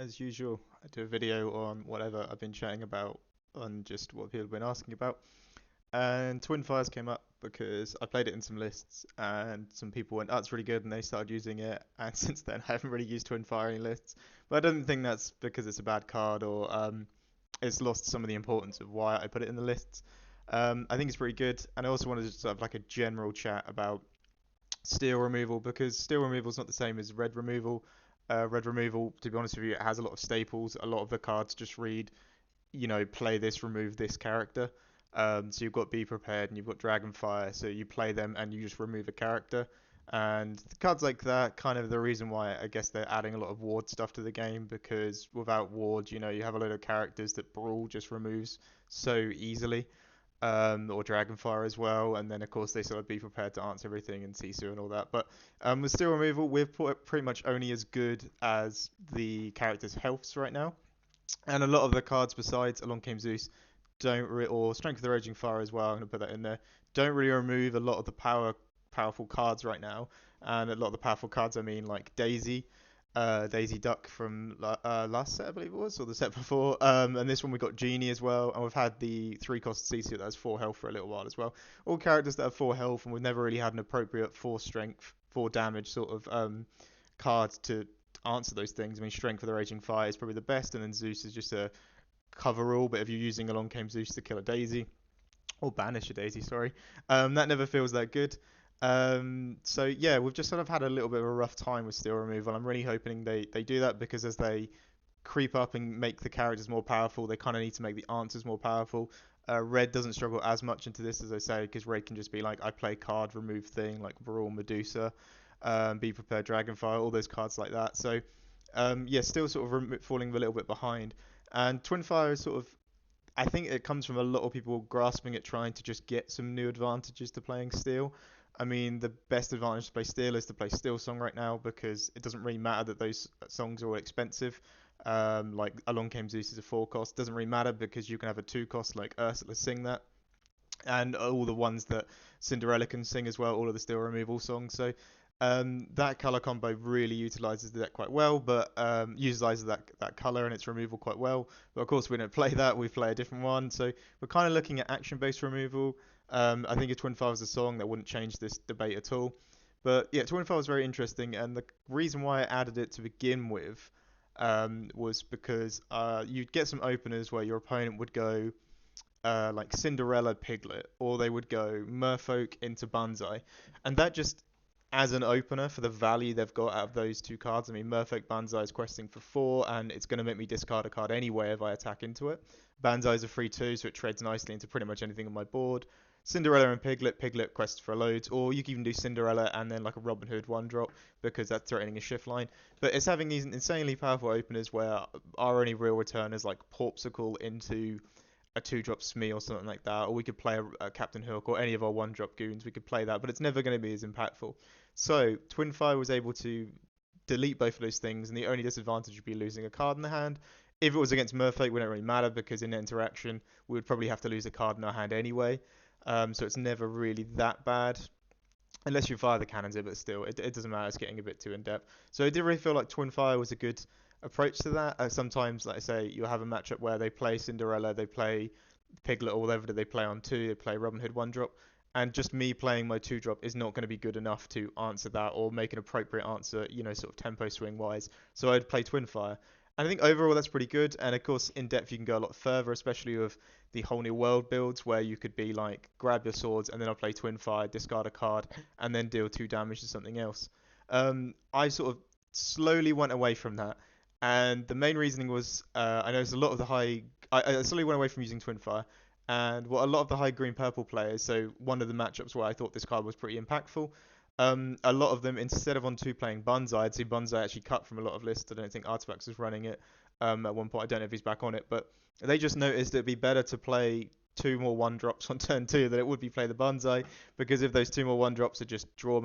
as usual, I do a video on whatever I've been chatting about, on just what people have been asking about. And Twin Fires came up because I played it in some lists, and some people went, "Oh, it's really good," and they started using it. And since then, I haven't really used Twin Fire in lists. But I don't think that's because it's a bad card or it's lost some of the importance of why I put it in the lists. I think it's pretty good, and I also wanted to just have like a general chat about steel removal because steel removal is not the same as red removal. Red removal, to be honest with you, it has a lot of staples. A lot of the cards just read, play this, remove this character. So you've got Be Prepared and you've got Dragonfire. So you play them and you just remove a character. And cards like that, kind of the reason why I guess they're adding a lot of ward stuff to the game because without ward, you have a lot of characters that Brawl just removes so easily, or Dragonfire as well, and then of course they sort of be prepared to answer everything and Sisu and all that. But with steel removal, we're pretty much only as good as the character's healths right now, and a lot of the cards besides Along Came Zeus or Strength of the Raging Fire as well. I'm gonna put that in there. Don't really remove a lot of the powerful cards right now, and a lot of the powerful cards I mean like Daisy, Daisy Duck from last set, I believe it was, or the set before. And this one we got Genie as well, and we've had the 3-cost CC that has 4 health for a little while as well. All characters that have 4 health, and we've never really had an appropriate 4 strength, 4 damage sort of card to answer those things. I mean, Strength for the Raging Fire is probably the best, and then Zeus is just a cover all. But if you're using Along Came Zeus to kill a Daisy, or banish a Daisy, sorry. That never feels that good. So yeah, we've just sort of had a little bit of a rough time with steel removal. I'm really hoping they do that because as they creep up and make the characters more powerful, they kind of need to make the answers more powerful. Red doesn't struggle as much into this as I say because Red can just be like I play card remove thing like Brawl Medusa, Be Prepared Dragonfire, all those cards like that. So yeah, still sort of falling a little bit behind. And Twinfire is sort of I think it comes from a lot of people grasping at trying to just get some new advantages to playing Steel. I mean, the best advantage to play Steel is to play Steel Song right now because it doesn't really matter that those songs are all expensive. Like Along Came Zeus is a 4-cost. Doesn't really matter because you can have a 2-cost like Ursula sing that, and all the ones that Cinderella can sing as well, all of the steel removal songs. So that color combo really utilizes the deck quite well, but utilizes that color and its removal quite well. But of course, we don't play that; we play a different one. So we're kind of looking at action-based removal. I think if Twin Fire was a song, that wouldn't change this debate at all. But yeah, Twin Fire was very interesting, and the reason why I added it to begin with was because you'd get some openers where your opponent would go like Cinderella Piglet, or they would go Merfolk into Banzai, and that just as an opener for the value they've got out of those 2 cards. I mean, Merfolk Banzai is questing for 4, and it's going to make me discard a card anyway if I attack into it. Banzai is a free 2, so it trades nicely into pretty much anything on my board. Cinderella and Piglet quests for loads, or you can even do Cinderella and then like a Robin Hood 1-drop because that's threatening a shift line. But it's having these insanely powerful openers where our only real return is like Porpsicle into a 2-drop Smee or something like that, or we could play a Captain Hook or any of our 1-drop goons. We could play that, but it's never going to be as impactful. So Twinfire was able to delete both of those things, and the only disadvantage would be losing a card in the hand. If it was against Merfolk, it wouldn't really matter because in interaction we would probably have to lose a card in our hand anyway. So it's never really that bad unless you fire the cannons in, but still, it doesn't matter. It's getting a bit too in depth. So I did really feel like Twin Fire was a good approach to that. Sometimes, like I say, you'll have a matchup where they play Cinderella, they play Piglet, or whatever they play on 2, they play Robin Hood 1-drop, and just me playing my 2-drop is not going to be good enough to answer that or make an appropriate answer, sort of tempo swing wise. So I'd play Twin Fire. And I think overall that's pretty good. And of course, in depth you can go a lot further, especially with the whole new world builds where you could be like grab your swords and then I'll play Twin Fire, discard a card, and then deal 2 damage to something else. I sort of slowly went away from that, and the main reasoning was I noticed a lot of the high. I slowly went away from using Twin Fire, and what a lot of the high green purple players. So one of the matchups where I thought this card was pretty impactful. A lot of them, instead of on 2 playing Banzai, I'd see Banzai actually cut from a lot of lists. I don't think Artifacts was running it at one point. I don't know if he's back on it, but they just noticed it'd be better to play 2 more 1-drops on turn 2 than it would be play the Banzai, because if those 2 more 1-drops are just draw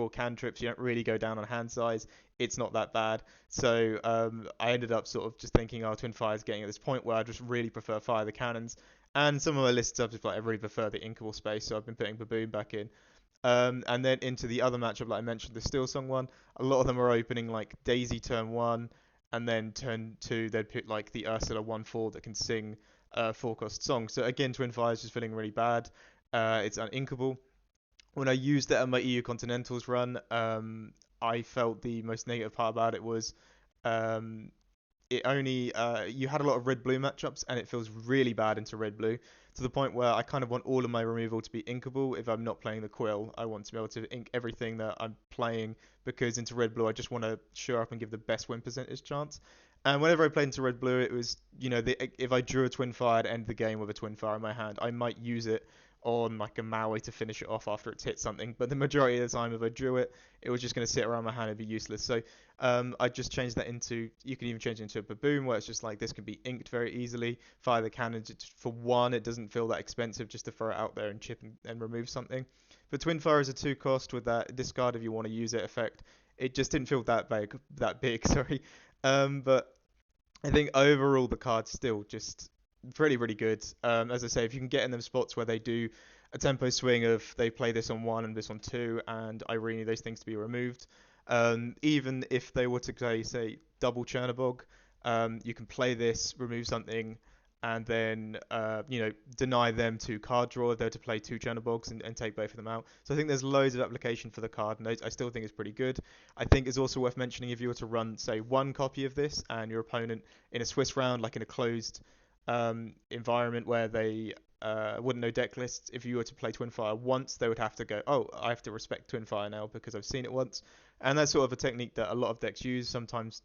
cantrips, you don't really go down on hand size. It's not that bad. So I ended up sort of just thinking, oh, Twin Fire is getting at this point where I just really prefer Fire the Cannons. And some of my lists I've just like I really prefer the Inkable Space, so I've been putting Baboon back in. And then into the other matchup, like I mentioned, the Steel Song one, a lot of them are opening like Daisy turn 1, and then turn 2 they'd put like the Ursula 1/4 that can sing 4-cost songs. So again, Twin Fire is just feeling really bad. It's uninkable. When I used it on my EU Continentals run, I felt the most negative part about it was um, it only you had a lot of red blue matchups, and it feels really bad into red blue to the point where I kind of want all of my removal to be inkable. If I'm not playing the quill, I want to be able to ink everything that I'm playing, because into red blue I just want to show up and give the best win percentage chance. And whenever I played into red blue, it was, if I drew a twin fire to end the game with a twin fire in my hand, I might use it on like a Maui to finish it off after it's hit something. But the majority of the time, if I drew it, it was just going to sit around my hand and be useless. So I just changed that into, you can even change it into a baboon, where it's just like this can be inked very easily. Fire the cannon for one, it doesn't feel that expensive just to throw it out there and chip and remove something. But twin fire is a 2 cost with that discard if you want to use it effect. It just didn't feel that big, sorry. But I think overall the card's still just pretty, really good. As I say, if you can get in them spots where they do a tempo swing of they play this on 1 and this on 2, and I really need those things to be removed. Even if they were to say double Chernobog, you can play this, remove something, and then deny them to card draw if they're to play 2 Chernobyls, and take both of them out. So I think there's loads of application for the card, and I still think it's pretty good. I think it's also worth mentioning, if you were to run, say, 1 copy of this, and your opponent in a Swiss round, like in a closed environment where they wouldn't know deck lists, if you were to play Twin Fire once, they would have to go, oh, I have to respect Twin Fire now because I've seen it once. And that's sort of a technique that a lot of decks use. Sometimes,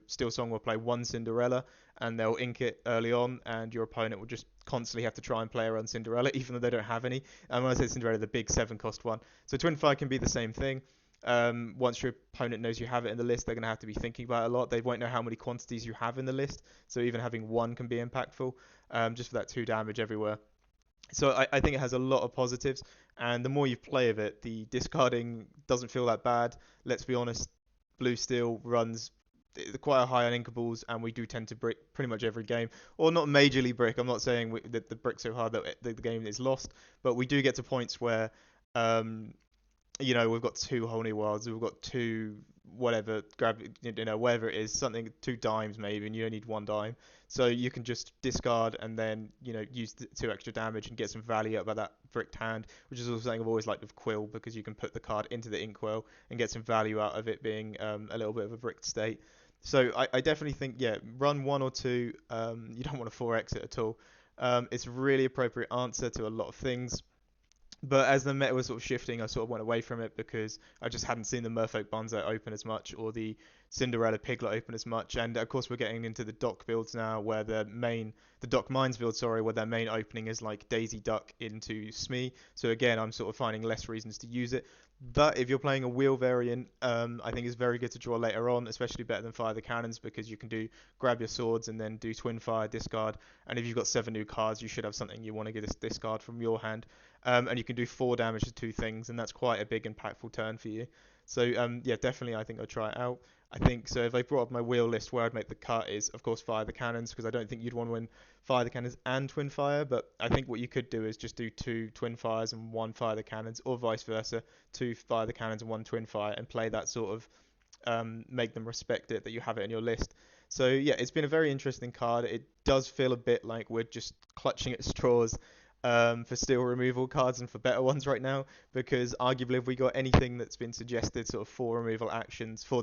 Steel Song will play 1 Cinderella and they'll ink it early on, and your opponent will just constantly have to try and play around Cinderella, even though they don't have any. And when I say Cinderella, the big 7-cost one. So Twin Fire can be the same thing. Once your opponent knows you have it in the list, they're going to have to be thinking about it a lot. They won't know how many quantities you have in the list, so even having one can be impactful, just for that 2 damage everywhere. So I think it has a lot of positives, and the more you play of it, the discarding doesn't feel that bad. Let's be honest, Blue Steel runs quite a high on inkables, and we do tend to brick pretty much every game, or not majorly brick. I'm not saying that the brick so hard that the game is lost, but we do get to points where um, we've got 2 whole new worlds, we've got two whatever, grab, whatever it is, something, 2 dimes maybe, and you only need 1 dime. So you can just discard and then, use 2 extra damage and get some value out of that bricked hand, which is also something I've always liked with Quill, because you can put the card into the Inkwell and get some value out of it being a little bit of a bricked state. So I definitely think, yeah, run 1 or 2. You don't want to 4x it at all. It's a really appropriate answer to a lot of things. But as the meta was sort of shifting, I sort of went away from it because I just hadn't seen the Merfolk Bonzo open as much, or the Cinderella Piglet open as much. And of course, we're getting into the Dock builds now, where the Dock Mines build, sorry, where their main opening is like Daisy Duck into Smee. So again, I'm sort of finding less reasons to use it. But if you're playing a wheel variant, I think it's very good to draw later on, especially better than Fire the Cannons, because you can do grab your swords and then do Twin Fire, discard. And if you've got 7 new cards, you should have something you want to get this discard from your hand. And you can do 4 damage to 2 things, and that's quite a big impactful turn for you. So yeah, definitely I think I'll try it out. I think so. If I brought up my wheel list, where I'd make the cut is, of course, Fire the Cannons, because I don't think you'd want to win Fire the Cannons and Twin Fire. But I think what you could do is just do 2 Twin Fires and 1 Fire the Cannons, or vice versa, 2 Fire the Cannons and 1 Twin Fire, and play that sort of, make them respect it that you have it in your list. So yeah, it's been a very interesting card. It does feel a bit like we're just clutching at straws for steel removal cards and for better ones right now, because arguably if we got anything that's been suggested, sort of 4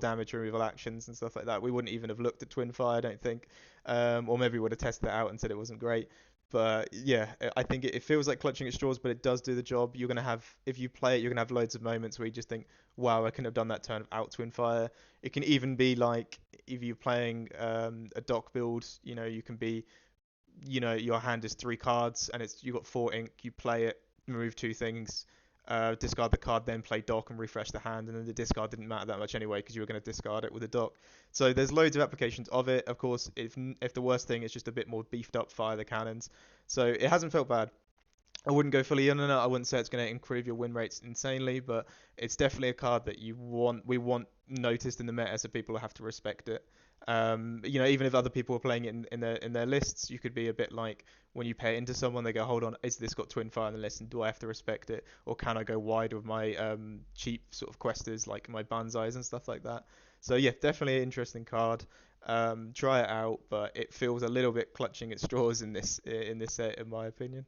damage removal actions and stuff like that, we wouldn't even have looked at Twin Fire, I don't think, or maybe we would have tested it out and said it wasn't great. But yeah, I think it feels like clutching at straws, but it does do the job. You're gonna have, if you play it, you're gonna have loads of moments where you just think, wow, I couldn't have done that turn without Twin Fire. It can even be like, if you're playing a dock build, you can be, your hand is 3 cards and it's, you got 4 ink, you play it, remove 2 things, discard the card, then play dock and refresh the hand, and then the discard didn't matter that much anyway because you were going to discard it with a dock. So there's loads of applications of it. Of course, if the worst thing is just a bit more beefed up Fire the Cannons, so it hasn't felt bad. I wouldn't go fully in on it. I wouldn't say it's going to improve your win rates insanely, but it's definitely a card that we want noticed in the meta, so people have to respect it. Even if other people are playing it in their lists, you could be a bit like, when you pay it into someone, they go, hold on, is this got Twin Fire in the list, and do I have to respect it, or can I go wide with my cheap sort of questers like my Banzais and stuff like that? So yeah, definitely an interesting card. Try it out, but it feels a little bit clutching at straws in this set, in my opinion.